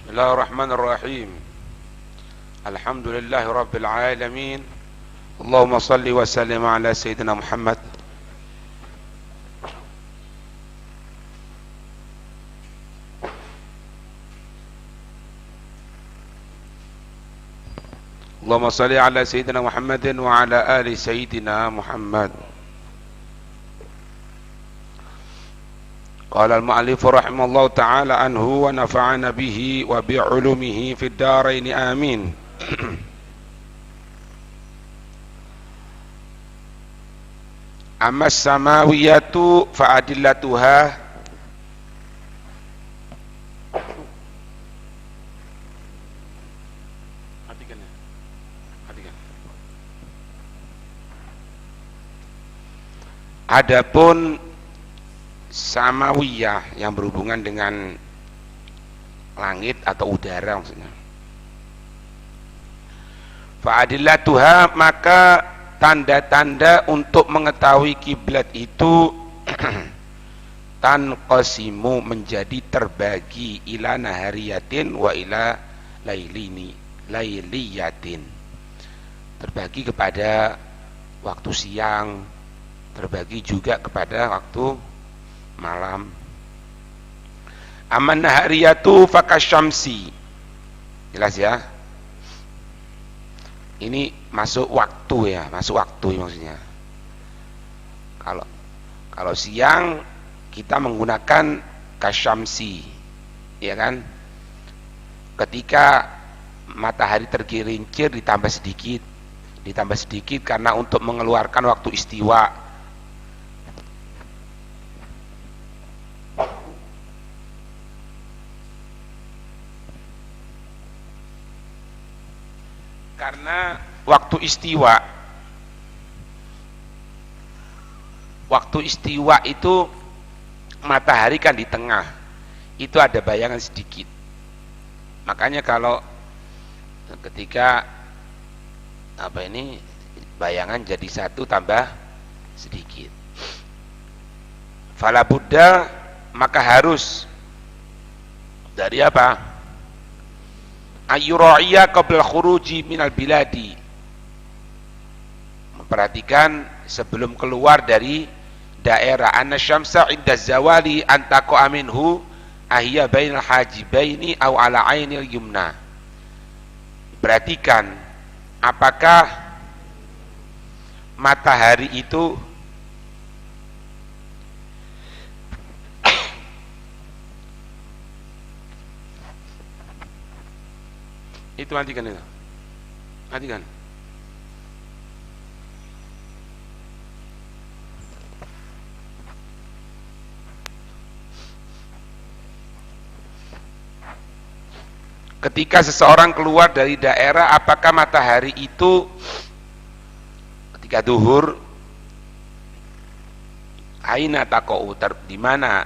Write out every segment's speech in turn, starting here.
Bismillahirrahmanirrahim. Alhamdulillahi rabbil alamin. Allahumma salli wa sallim ala sayyidina Muhammad. Allahumma salli ala sayyidina Muhammadin wa ala ali sayyidina Muhammad. Qala al-mu'allif rahimallahu ta'ala anhu wa nafa'ana bihi wa bi'ulumihi fid dharain amin. Amma samawiyatu fa'adillatuha adapun samawiyah yang berhubungan dengan langit atau udara maksudnya. Fa'adillatuha, maka tanda-tanda untuk mengetahui kiblat itu tanqasimu, menjadi terbagi, ila nahariyatin wa ila lailiyatin, terbagi kepada waktu siang, terbagi juga kepada waktu malam. Aman nahariyatu fakasyamsi, jelas ya, ini masuk waktu ya, masuk waktu maksudnya. Kalau siang kita menggunakan kasyamsi, ya kan, ketika matahari tergelincir ditambah sedikit karena untuk mengeluarkan waktu istiwa. Karena waktu istiwa itu matahari kan di tengah, itu ada bayangan sedikit. Makanya kalau ketika bayangan jadi satu tambah sedikit, fala buddha, maka harus dari apa? Ayyuraiya qabla khuruji minal biladi, memperhatikan sebelum keluar dari daerah. Anna syamsa inda zawali antaqo aminhu ahya bainal hajibaini aw ala ainil yumna. Perhatikan apakah matahari itu itu matikan. Ketika seseorang keluar dari daerah, apakah matahari itu ketika duhur aina taqau, di mana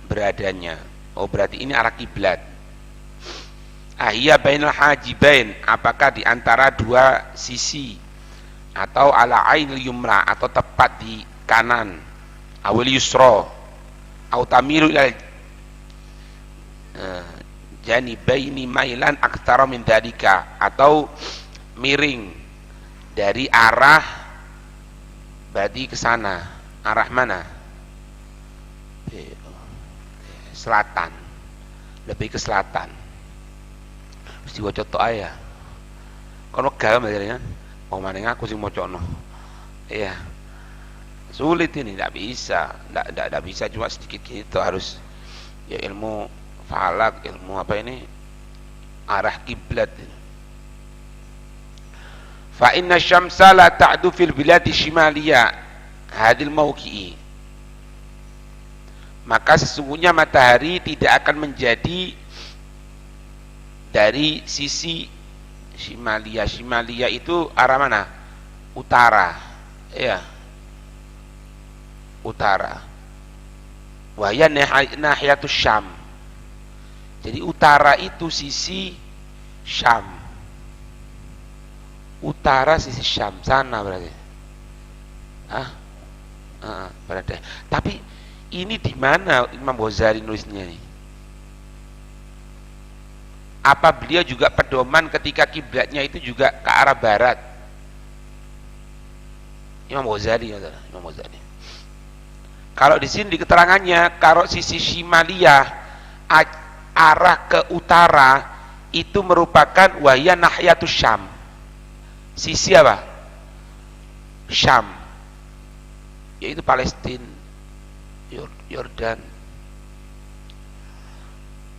beradanya? Oh, berarti ini arah kiblat. Ahya bainal hajibain, apakah di antara dua sisi, atau ala ainil yumna, atau tepat di kanan, awil yusra, au tamilu ilal janibaini mailan aktsara min dalika, atau miring dari arah, berarti ke sana, arah mana? Selatan, lebih ke selatan. Mesti waca tok ae ya. Kono gawe materinya. Mau maning aku sing mocokno. Iya. Sulit ini, enggak bisa. Enggak bisa cuma sedikit gitu, harus ya ilmu falak, ilmu apa ini? Arah kiblat. Fa inna syamsa la ta'du fil biladi shimaliyah hadil mauqi'i. Maka sesungguhnya matahari tidak akan menjadi dari sisi Shimalia itu arah mana? Utara, ya, utara. Wahya nahiyatus Syam. Jadi utara itu sisi Syam. Utara sisi Syam sana berarti. Berarti. Tapi ini di mana Imam Ghazali nulisnya nih? Apa beliau juga pedoman ketika kiblatnya itu juga ke arah barat? Imam Ghazali. Kalau di sini di keterangannya, kalau sisi Shimaliyah arah ke utara itu merupakan wahya nahyatus Syam. Sisi apa? Syam, yaitu Palestina, Yordan.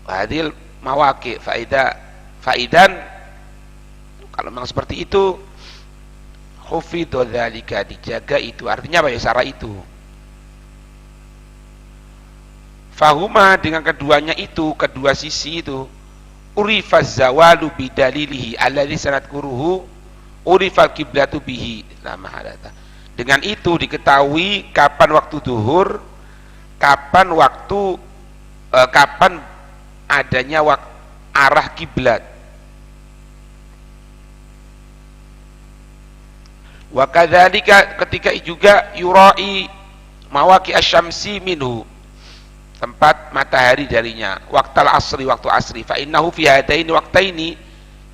Hadil mawaqi faidan, kalau memang seperti itu khufidhu dzalika, dijaga itu, artinya apa ya syarat itu. Fahuma, dengan keduanya itu, kedua sisi itu, urifaz zawalu bidalilihi alladzi sanadkuruhu urifal kiblatu bihi lama hadata. Dengan itu diketahui kapan waktu zuhur, kapan adanya arah kiblat. Wa kadzalika, ketika juga yurai mawaqi asy-syamsi minhu, tempat matahari darinya, waqtal asri, waktu asri, fa innahu fi hadaini waqtaini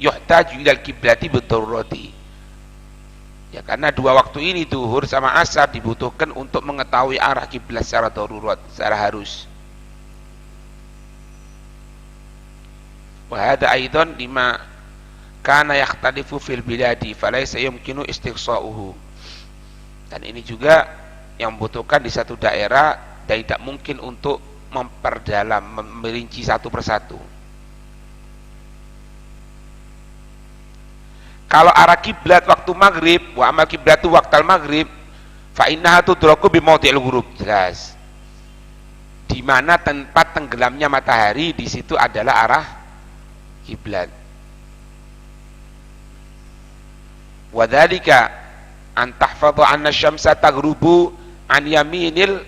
yuhtaju ilal kiblati bidarurati. Ya, karena dua waktu ini zuhur sama asar dibutuhkan untuk mengetahui arah kiblat secara darurat, secara harus. Wa hadha aidan lima kana yakhtalifu fil biladi falaysa yumkinu istiqsa'uhu. Dan ini juga yang membutuhkan di satu daerah dan tidak mungkin untuk memperdalam, merinci satu persatu. Kalau arah kiblat waktu maghrib, wa amal kiblatu waqtal maghrib, fa innaha tudraku bi mawdi'il ghurub, jelas. Di mana tempat tenggelamnya matahari, di situ adalah arah kiblat. Wa dzalika an tahfadhu anna syamsa taghrubu an yaminil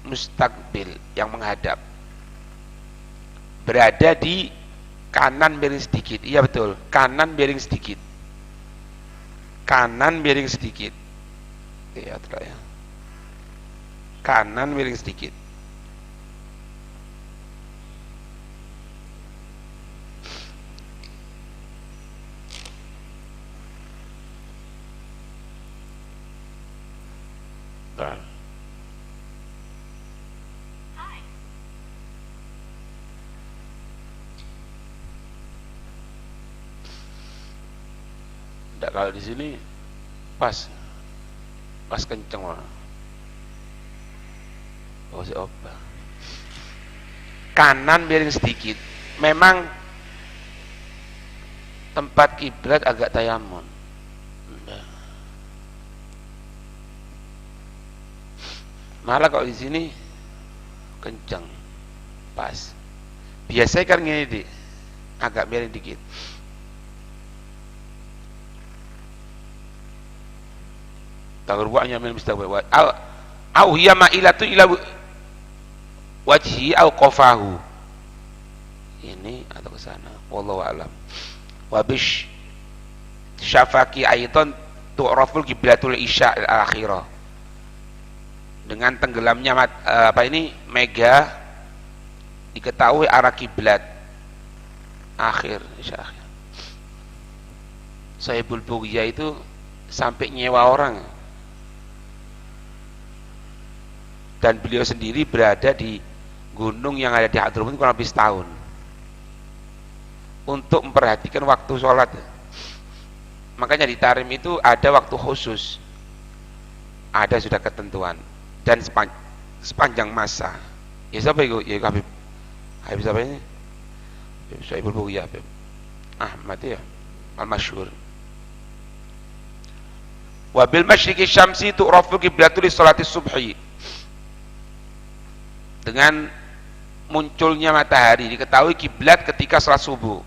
mustaqbil, yang menghadap, berada di kanan miring sedikit. Iya betul, kanan miring sedikit, kanan miring sedikit. Iya, ya. Kanan miring sedikit. Nah. Kalau di sini pas kenceng lah. Oh, si opa. Kanan miring sedikit. Memang tempat kiblat agak tayamun. Malah kalau di sini kenceng, pas. Biasanya kan gini, agak miring dikit. Taghrubu'nya min mustaqbil au hiya ma'ilatu ila wajhi au qafahu, ini atau ke sana, wallahu a'lam. Wa bish syafaqi aidan tu'raful qiblatul isya al-akhirah, dengan tenggelamnya mega diketahui arah kiblat akhir, isya akhir. Sahibul Bughya itu sampai nyewa orang, dan beliau sendiri berada di gunung yang ada di Hadramut kurang lebih setahun untuk memperhatikan waktu sholat. Makanya di Tarim itu ada waktu khusus, ada sudah ketentuan, dan sepanjang masa. Ya siapa itu? Ya Habib siapa ini? Sahibul Bughya, Habib Ahmad ya, al-masyhur. Wa bil masyriqi syamsi tu'rafu qiblatul sholati subhi, dengan munculnya matahari diketahui kiblat ketika salat subuh.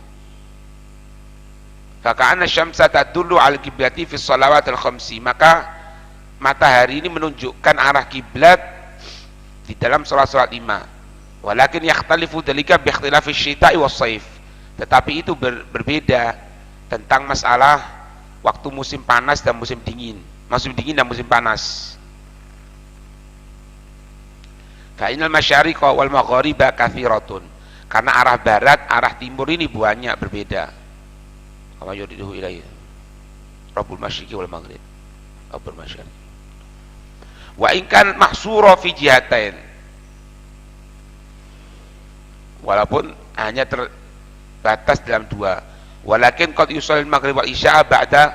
Faka'anna syamsa tadullu al kiblati fi shalawatil khamsi, maka matahari ini menunjukkan arah kiblat di dalam salat-salat 5. Walakin yakhtalifu dzalika bi ikhtilafi syita'i was shaif, tetapi itu berbeda tentang masalah waktu musim panas dan musim dingin, dan musim panas. Fa innal masyariqa wal maghariba katsiratun, Karena arah barat, arah timur ini banyak berbeda. Kama yuriduhu ilaihi Rabbul Masyriqi wal Maghrib. Rabbul Masyriqi. Wa in kan mahsura fi jihatain. Walaupun hanya terbatas dalam dua. Walakin qad yusallil maghrib wal isya ba'da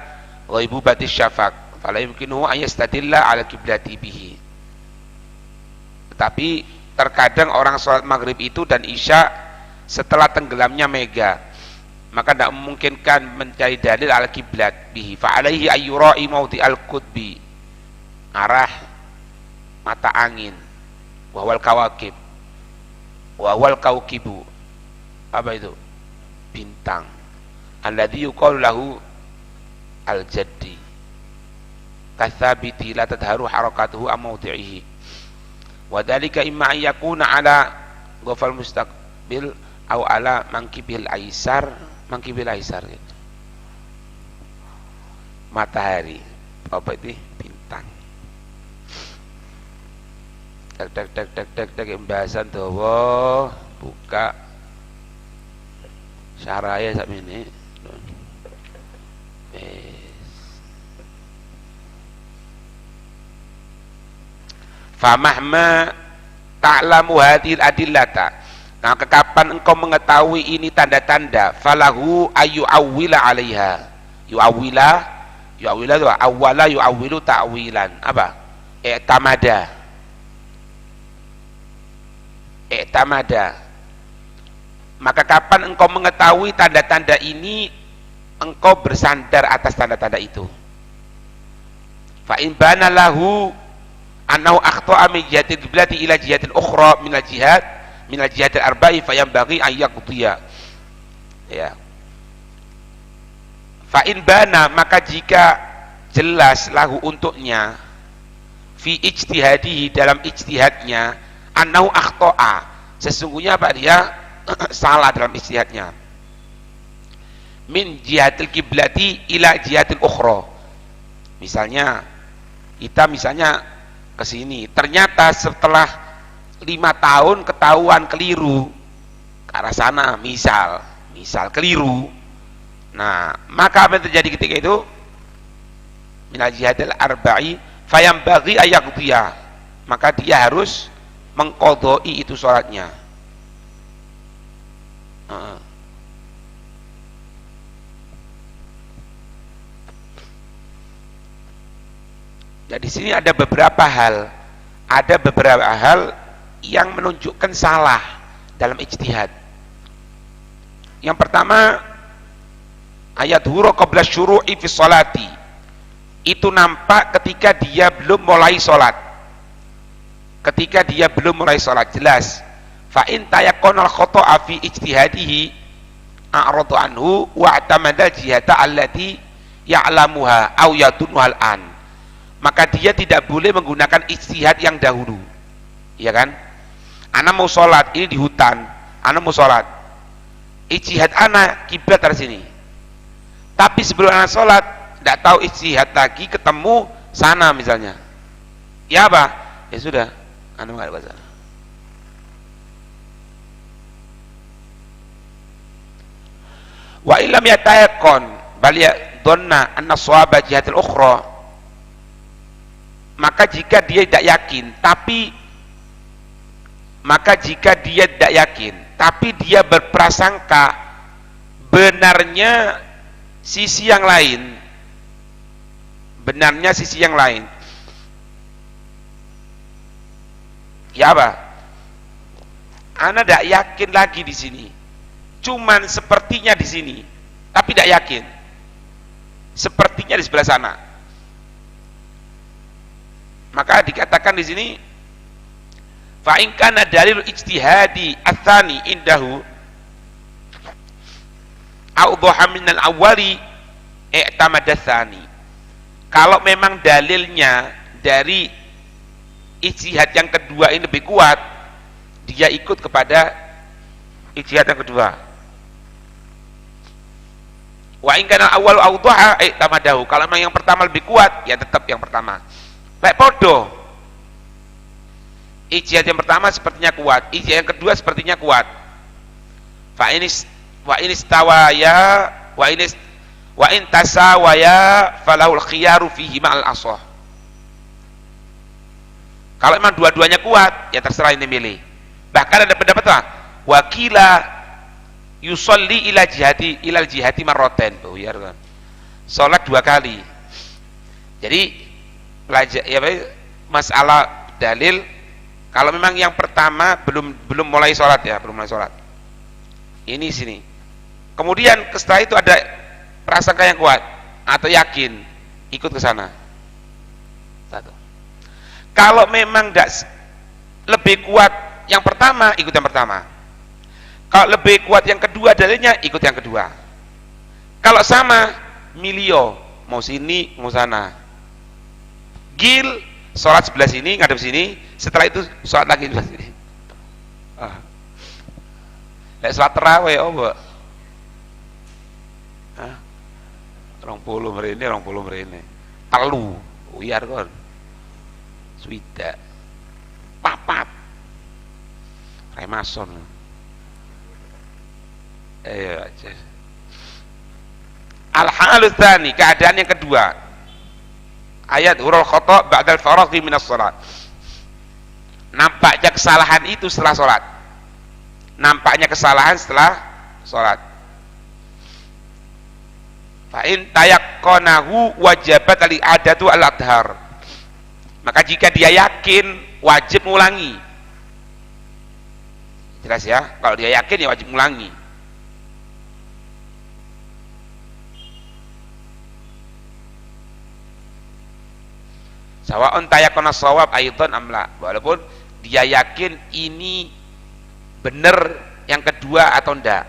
ghaibubati syafaq. Fala yumkinuhu an yastadilla ala qiblati bihi. Tetapi terkadang orang sholat maghrib itu dan isya setelah tenggelamnya mega, maka tidak memungkinkan mencari dalil ala kiblat bihi. Fa alaihi ayyura'i mawdi al-qutbi, arah mata angin, wahwal kawakib, wahwal kaukibu, apa itu? Bintang. Alladhi yuqalu lahu al-jaddi kathabiti la tadharu harakatuhu am mawdi'ihi. Wa dhalika imma an yakuna ala ghafal mustaqbil au ala mangkibil aisar, mangkibil aisar gitu. Matahari, apa itu? Bintang. Tek pembahasan dawa buka syaraya sak mene. Famahma ta'lamu hadhil adillata. Nah, kapan engkau mengetahui ini tanda-tanda, falahu ayu awwila 'alaiha. Yu'awwila itu awwala yu'awwilu ta'wilan. Apa? I'tamada. Maka kapan engkau mengetahui tanda-tanda ini, engkau bersandar atas tanda-tanda itu. Fa in bana lahu annahu akhta'a min jihatil qiblati ila jihatil ukhra min al-jihatil arba'i fayambaghi an yaqdiya. Ya. Fa in bana, maka jika jelas lahu untuknya fi ijtihadihi, dalam ijtihadnya, annahu akhta'a, sesungguhnya apa, dia salah dalam ijtihadnya, min jihatil qiblati ila jihatil ukhra. Misalnya kita ke sini, ternyata setelah 5 tahun ketahuan keliru ke arah sana, misal keliru. Nah, maka apa yang terjadi ketika itu? Minal jihadil arba'i fayambaghi ayaqdiya, maka dia harus mengqadai itu sholatnya. Jadi di sini ada beberapa hal yang menunjukkan salah dalam ijtihad. Yang pertama, ayat huru qabla syuru'i fi sholati, itu nampak ketika dia belum mulai sholat. Jelas. Fa in tayaqqanal khata'a fi ijtihadihi a'radu anhu wa atamada jihata allati ya'lamuha aw yadunnuha al-an. Maka dia tidak boleh menggunakan ijtihad yang dahulu, ya kan? Ana mau sholat, ini di hutan, ana mau sholat, ijtihad ana kiblat dari sini, tapi sebelum ana sholat tidak tahu ijtihad lagi, ketemu sana misalnya, ya apa? Ya sudah, ana nggak ada. Wa illam yatayaqqan bal yadhanna anna shawaba jihatil ukhra, maka jika dia tidak yakin tapi dia berprasangka benarnya sisi yang lain, ya apa? Ana tidak yakin lagi di sini, cuman sepertinya di sini, tapi tidak yakin, sepertinya di sebelah sana. Maka dikatakan di sini, fa in kana dalil ijtihadi atsani indahu awdaha min al-awwali i'tamada tsani. Kalau memang dalilnya dari ijtihad yang kedua ini lebih kuat, dia ikut kepada ijtihad yang kedua. Wa in kana al-awwalu awdaha i'tamadahu. Kalau memang yang pertama lebih kuat, ya tetap yang pertama. Baik podo, ijtihad yang pertama sepertinya kuat, ijtihad yang kedua sepertinya kuat, Wa inis tawaya wa in tasawaya falahul khiyaru fihi ma'al asah. Kalau memang dua-duanya kuat, ya terserah ini milih. Bahkan ada pendapat apa? Wakila yusolli ilal jihati marroten. Oh iya kan. Salat 2 kali. Jadi masalah dalil kalau memang yang pertama belum mulai sholat ya, belum mulai sholat. Ini sini. Kemudian setelah itu ada prasangka yang kuat atau yakin, ikut ke sana. Satu. Kalau memang lebih kuat yang pertama, ikut yang pertama. Kalau lebih kuat yang kedua dalilnya, ikut yang kedua. Kalau sama, milio, mau sini, mau sana. Gil, sholat sebelah sini, ngadep sini, setelah itu sholat lagi sebelah sini. Lek sholat terawih, mbak. 20 mrene. Telu, uyar kon. Swidak. Papat. Remason. Aja. Al-halus tsani, keadaan yang kedua. Ayat hurul khata' ba'dal faraghi minas shalat. Nampaknya kesalahan itu setelah sholat. Nampaknya kesalahan setelah sholat. Fa'in tayaqqanahu wajabat al-i'adatu al-adhar. Maka jika dia yakin, wajib mengulangi. Jelas ya? Kalau dia yakin, ya wajib mengulangi. Sawa'un tayaqqana shawab aidan amla. Walaupun dia yakin ini benar yang kedua atau enggak.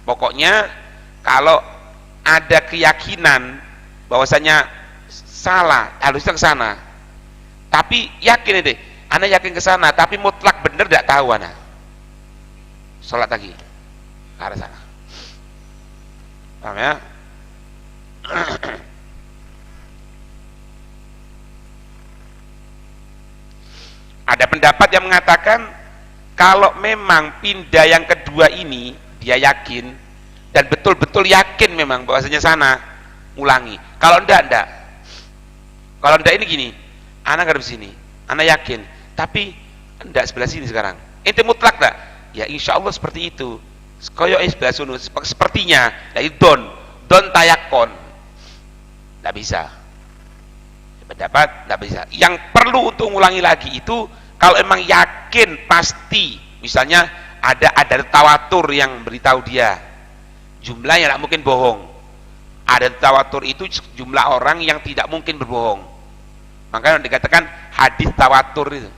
Pokoknya kalau ada keyakinan bahwasanya salah, harusnya ke sana. Tapi yakin itu, ana yakin ke sana, tapi mutlak bener enggak tahu ana. Salat lagi ke arah sana. Paham ya? Ada pendapat yang mengatakan kalau memang pindah yang kedua ini dia yakin dan betul-betul yakin memang bahwasanya sana, ulangi. Kalau enggak. Kalau enggak ini gini, anak ngadep sini, anak yakin, tapi enggak sebelah sini sekarang. Ente mutlak enggak? Ya insya Allah seperti itu. Koyo sebelah sunu, sepertinya. Nah itu don tayakon. Enggak bisa. Pendapat enggak bisa. Yang perlu untuk ngulangi lagi itu kalau emang yakin pasti, misalnya ada tawatur yang beritahu dia jumlahnya tidak mungkin bohong. Ada tawatur itu jumlah orang yang tidak mungkin berbohong. Makanya dikatakan hadis tawatur itu.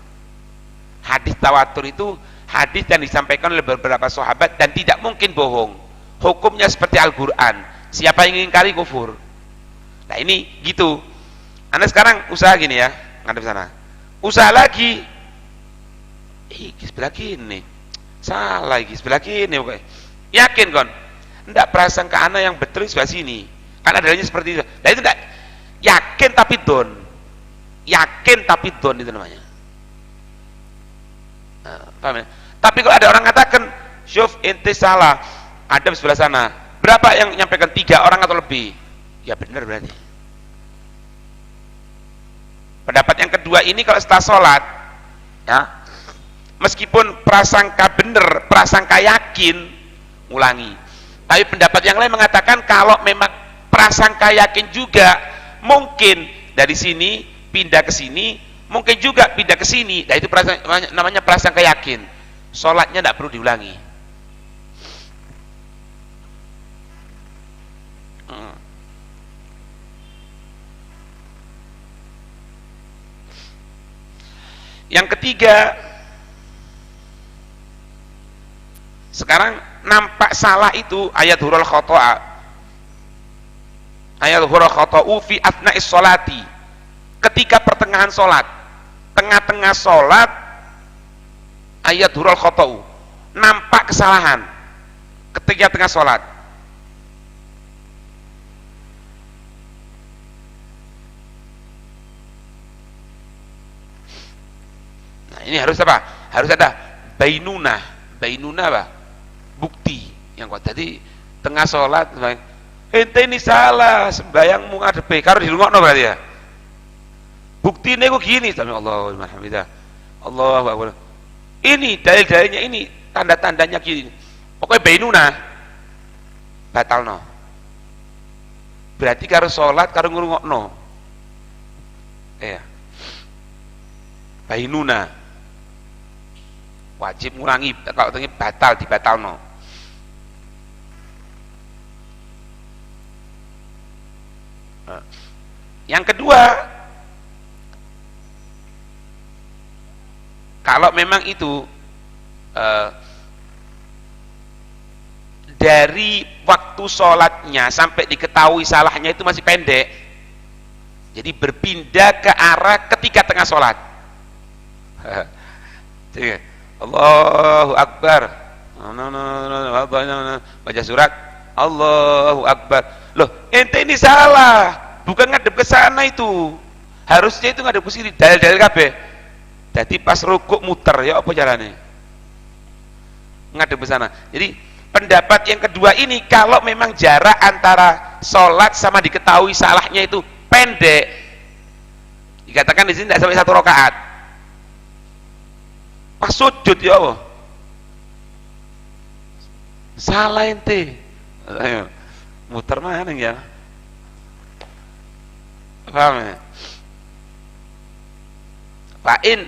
Hadis tawatur itu hadis yang disampaikan oleh beberapa sahabat dan tidak mungkin bohong. Hukumnya seperti Al-Quran. Siapa yang ingkari kufur. Nah ini gitu. Anda sekarang usaha gini ya, ngadep sana. Usaha lagi. Sebelah kini. Salah sebelah kini. Yakin kon? Enggak prasangka ana yang betul sebelah sini. Karena adanya seperti itu. Nah itu enggak yakin tapi don. Yakin tapi don itu namanya. Paham ya? Tapi kalau ada orang katakan, "Syuf ente salah." Ada di sebelah sana. Berapa yang nyampaikan? 3 orang atau lebih? Ya benar berarti. Pendapat yang kedua ini kalau setelah sholat, ya, meskipun prasangka benar, prasangka yakin, ulangi. Tapi pendapat yang lain mengatakan kalau memang prasangka yakin juga, mungkin dari sini pindah ke sini, mungkin juga pindah ke sini. Nah itu namanya prasangka yakin. Sholatnya tidak perlu diulangi. Yang ketiga, sekarang nampak salah itu ayat hurul khoto'a, ayat hurul khoto'u fi athna'is sholati, ketika pertengahan sholat, tengah-tengah sholat, ayat hurul khoto'u, nampak kesalahan ketika tengah sholat. Ini harus apa? Harus ada bainunah. Bainunah apa? bukti yang kuat. Jadi tengah sholat ente ini salah sembayangmu ngadepe karo dirungokno berarti ya. Buktine kok gini, sami Allahu liman hamidah. Allahu akbar. Ini dalil-dalilnya, ini tanda-tandanya gini. Pokoknya bainuna batalno. Berarti karo sholat karo ngrungokno. Iya. Bainuna wajib ngulangi, kalau ini batal dibatalno. Yang kedua, kalau memang itu dari waktu sholatnya sampai diketahui salahnya itu masih pendek, jadi berpindah ke arah ketika tengah sholat. Allahu Akbar, baca surat Allahu Akbar. Loh, ente ini salah, bukan ngadep ke sana itu, harusnya itu ngadep ke sini. Dalil-dalil kabeh. Jadi pas rukuk muter, ya apa caranya? Ngadep ke sana. Jadi pendapat yang kedua ini, kalau memang jarak antara sholat sama diketahui salahnya itu pendek, dikatakan di sini tidak sampai 1 rakaat. Pas sujud ya Allah, salah ente. Ayo, muter mana ya? Paham ya? Fa'in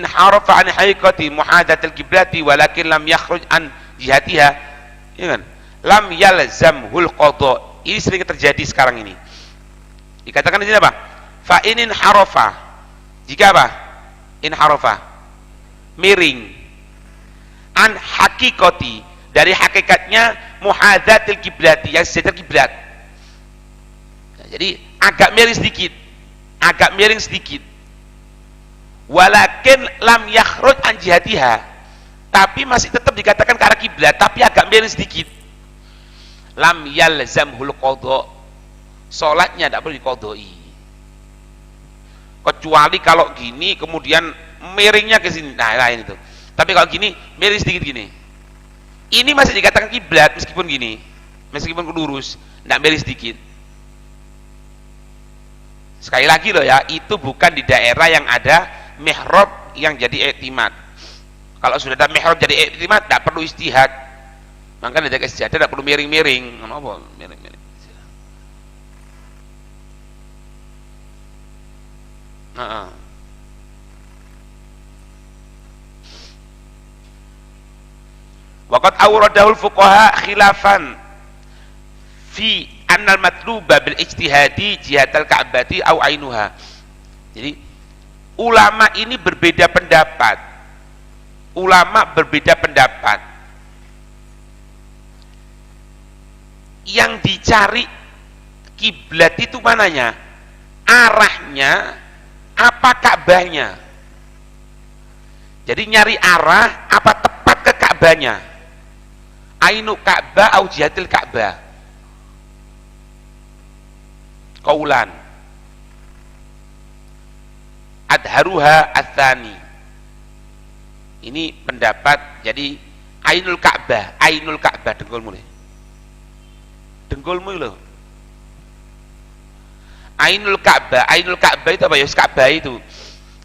harafa an haqiqati muhadatil qiblati walakin lam yakhruj an jihatiha, ya kan? Lam yalzamhul qadha. Ini sering terjadi sekarang ini. Dikatakan di sini apa? Fa'in harafa. Jika apa? In harafa, miring. An haqiqati, dari hakikatnya muhadatil qiblati, yang sejajar kiblat. Nah, jadi agak miring sedikit, agak miring sedikit. Walakin lam yakhruj an jihatiha, tapi masih tetap dikatakan ke arah kiblat, tapi agak miring sedikit. Lam yalzamhul qadha, salatnya tidak perlu diqadhoi. Kecuali kalau gini kemudian miringnya ke sini, nah lain itu. Tapi kalau gini miring sedikit gini, ini masih dikatakan kiblat meskipun gini, meskipun lurus, tidak miring sedikit. Sekali lagi loh ya, itu bukan di daerah yang ada mihrab yang jadi iktimad. Kalau sudah ada mihrab jadi iktimad, tidak perlu istihad. Maka tidak istihad, tidak perlu miring-miring. Apa miring-miring? Waqad awradahul fuqaha khilafan fi annal matluba bil ijtihadi jihatal ka'bati au ainuha. Jadi ulama ini berbeda pendapat. Ulama berbeda pendapat. Yang dicari kiblat itu mananya? Arahnya apa Ka'bahnya? Jadi nyari arah apa tepat ke Ka'bahnya? Ainu Ka'bah au jihatil Ka'bah. Qaulan adharuha atsani. Ini pendapat, jadi ainul Ka'bah, ainul Ka'bah, dengkulmu nih. Dengkulmu loh. Ainul Ka'bah, ainul Ka'bah itu apa ya? Ka'bah itu.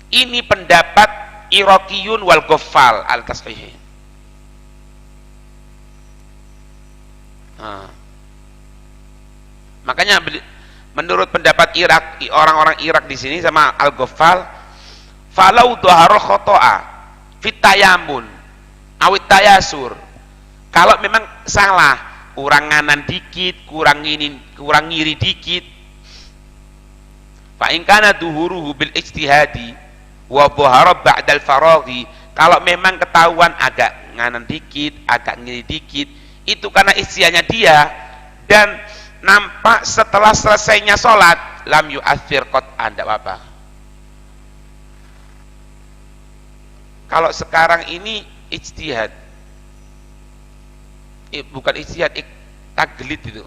Ini pendapat Iraqiyun wal Ghaffal al-Tasfihi. Makanya menurut pendapat Irak, orang-orang Irak di sini sama Al-Ghaffal, falau dhahara khata'a fit tayamun awit tayasur. Kalau memang salah, kurang nganan dikit, kurang ngiri dikit, fa in kana duhuruhu bil ijtihadi wa dhahara ba'dal faraghi, kalau memang ketahuan agak nganan dikit, agak ngiri dikit, itu karena ijtihadnya dia dan nampak setelah selesainya sholat, lam yu'athir qat'an, tidak apa-apa. Kalau sekarang ini ijtihad, bukan ijtihad, taglid itu.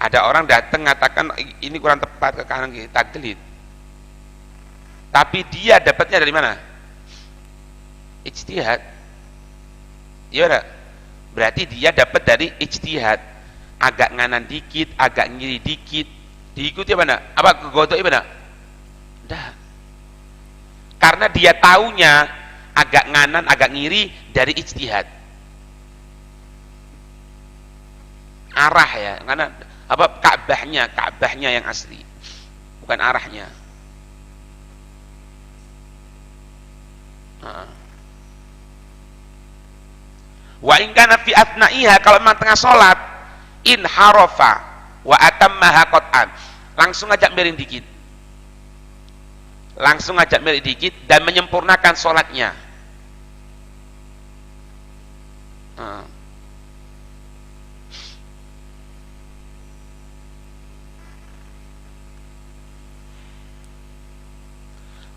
Ada orang datang mengatakan ini kurang tepat ke kanan, taglid. Tapi dia dapatnya dari mana? Ijtihad. Iya enggak? Berarti dia dapat dari ijtihad. Agak nganan dikit, agak ngiri dikit, diikuti mana? Apa kegodok mana? Dah. Karena dia taunya agak nganan, agak ngiri dari ijtihad. Arah ya, karena apa Ka'bahnya yang asli, bukan arahnya. Wa in kana fi athnaiha, kalau memang tengah salat, in harafa wa atammaha qat'an, langsung ajak miring dikit. Langsung ajak miring dikit dan menyempurnakan salatnya.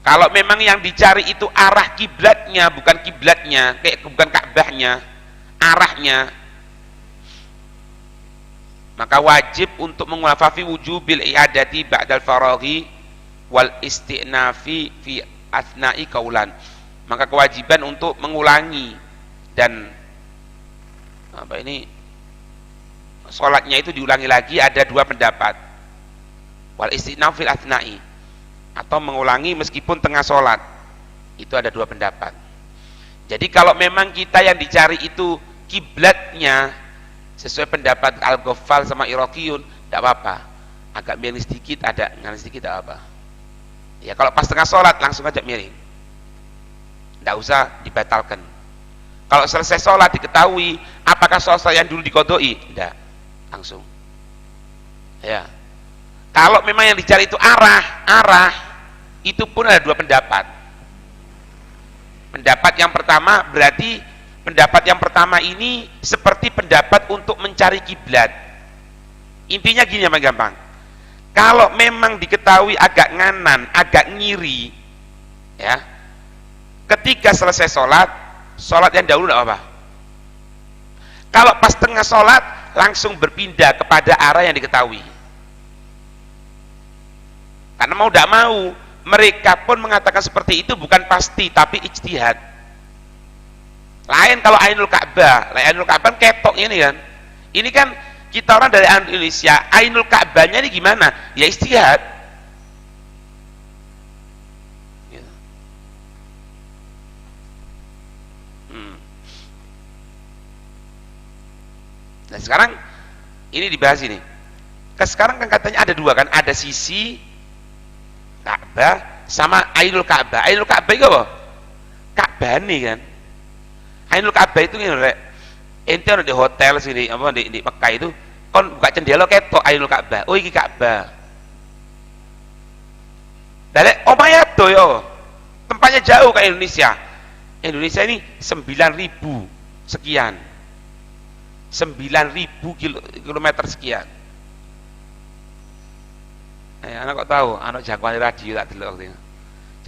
Kalau memang yang dicari itu arah kiblatnya, bukan kiblatnya, bukan Ka'bahnya, arahnya, maka wajib untuk mengulang fi wujubil i'adati ba'dal faraghi wal isti'nafi fi athnai qaulan. Maka kewajiban untuk mengulangi dan salatnya itu diulangi lagi, ada dua pendapat. Wal isti'naf fil athnai, atau mengulangi meskipun tengah sholat, itu ada dua pendapat. Jadi kalau memang kita yang dicari itu kiblatnya sesuai pendapat Al-Ghaffal sama Iraqiyun, tidak apa-apa, agak miring sedikit, ada nganan sedikit, tidak apa. Ya kalau pas tengah sholat langsung aja miring, tidak usah dibatalkan. Kalau selesai sholat diketahui apakah sholat yang dulu dikodoi, tidak, langsung. Ya, kalau memang yang dicari itu arah, itu pun ada dua pendapat. Pendapat yang pertama, berarti pendapat yang pertama ini seperti pendapat untuk mencari kiblat. Intinya gini, yang gampang. Kalau memang diketahui agak nganan, agak ngiri, ya, ketika selesai sholat yang dahulu tidak apa. Kalau pas tengah sholat langsung berpindah kepada arah yang diketahui. Karena mau tidak mau, mereka pun mengatakan seperti itu bukan pasti, tapi ijtihad. Lain kalau Ainul Ka'bah, Ainul Ka'bah ketok ini kan. Ini kan kita orang dari Indonesia, Ainul Ka'bahnya ini gimana? Ya ijtihad. Gitu. Nah sekarang ini dibahas ini. Sekarang kan katanya ada dua kan, ada sisi Ka'bah sama Ainul Ka'bah. Ainul Ka'bah itu apa? Ka'bah nih kan. Ainul Ka'bah itu nih, ente di hotel sini apa di Mekah itu, kon buka jendela ketok Ainul Ka'bah. Oh iki Ka'bah. Dalek omahe do yo. Tempatnya jauh ke Indonesia. Indonesia ini 9.000 sekian. 9.000 kilometer sekian. Anak kok tahu, anak jangkauan radio tak delok waktu itu.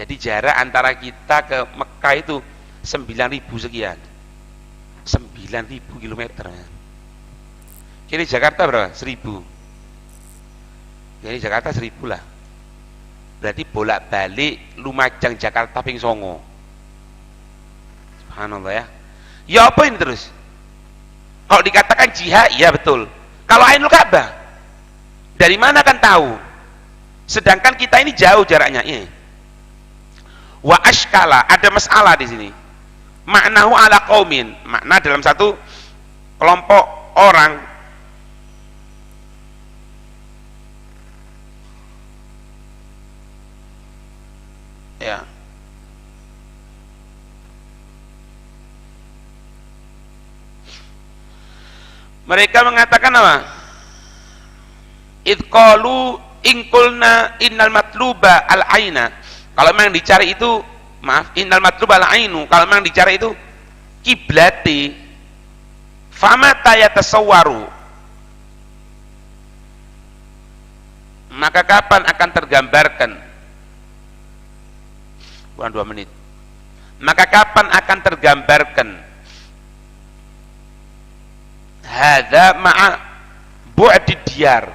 Jadi jarak antara kita ke Mekah itu 9.000 sekian. 9.000 kilometer. Kini Jakarta berapa? 1.000. Jadi Jakarta 1.000 lah. Berarti bolak-balik Lumajang Jakarta ping 9. Subhanallah ya. Ya apa ini terus? Kalau dikatakan jihad, iya betul. Kalau Ainul Ka'bah, dari mana kan tahu? Sedangkan kita ini jauh jaraknya. Wa ashkala, ada masalah di sini. Maknahu ala qaumin, makna dalam satu kelompok orang. Ya. Mereka mengatakan apa? Idqalu ingkulna innal matluba al-aina. Kalau memang dicari itu, maaf, innal matluba al-ainu, kalau memang dicari itu kiblati, famata yatasawwaru, maka kapan akan tergambarkan? Kurang 2 menit. Maka kapan akan tergambarkan? Hadza ma'a bu'did diyar.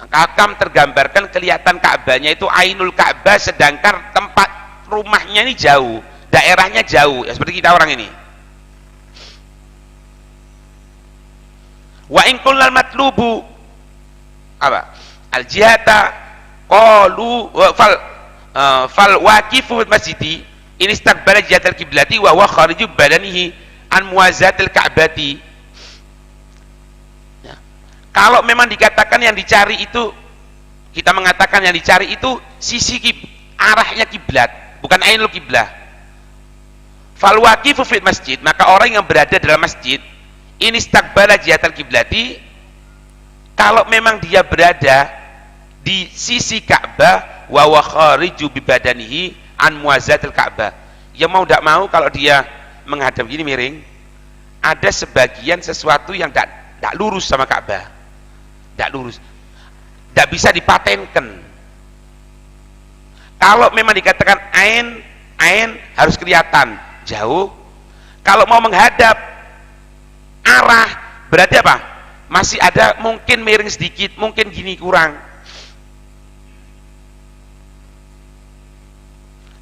Akan tergambarkan kelihatan Ka'bahnya itu Ainul Ka'bah, sedangkan tempat rumahnya ini jauh, daerahnya jauh, ya seperti kita orang ini. Wa in kullal matlubu apa? Al jihata qalu fal waqifu fil masjidi in istaqbala jihatal qiblati wa huwa khariju badanihi an muwazatil ka'bati. Ya. Kalau memang dikatakan yang dicari itu, kita mengatakan yang dicari itu sisi arahnya kiblat, bukan ainul kiblah. Fal waqifu fil masjid, maka orang yang berada dalam masjid ini istaqbala jihatal kiblati, kalau memang dia berada di sisi Ka'bah wa huwa khariju bi badanihi an muwazatil Ka'bah, ya mau tidak mau kalau dia menghadap gini miring, ada sebagian sesuatu yang tidak lurus sama Ka'bah, tidak lurus, tidak bisa dipatenkan. Kalau memang dikatakan ain harus kelihatan jauh. Kalau mau menghadap arah berarti apa? Masih ada mungkin miring sedikit, mungkin gini kurang.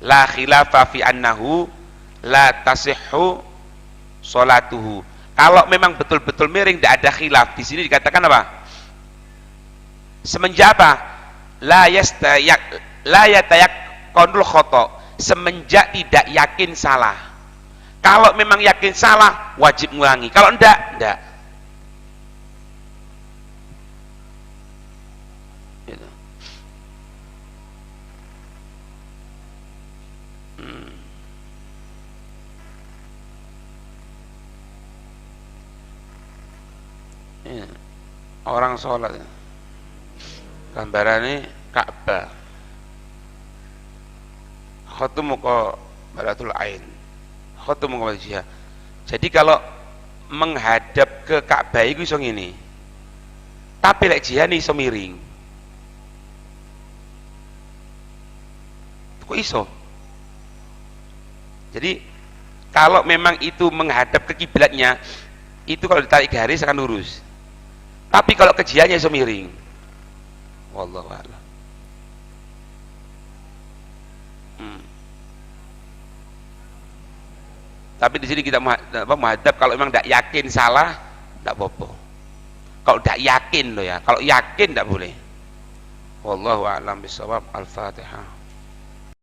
La khilafa fi annahu la tasihhu sholatuhu. Kalau memang betul-betul miring tidak ada khilaf. Di sini dikatakan apa? Semenjak apa? La yatayak konul khoto, semenjak tidak yakin salah. Kalau memang yakin salah wajib ngulangi, kalau enggak gitu. Ya. Orang sholat gambarannya Ka'bah, khotmu ko balatul ain, khotmu ko wajah. Jadi kalau menghadap ke Ka'bah itu iso ngene, tapi lek jihane iso miring, kok iso? Jadi kalau memang itu menghadap ke kiblatnya, itu kalau ditarik garis akan lurus. Tapi kalau kejiannya iso miring, wallahu a'lam. Tapi di sini kita menghadap kalau memang tidak yakin salah, tidak apa-apa. Kalau tidak yakin loh ya, kalau yakin tidak boleh. Wallahu a'lam bishawab. Al-Fatihah.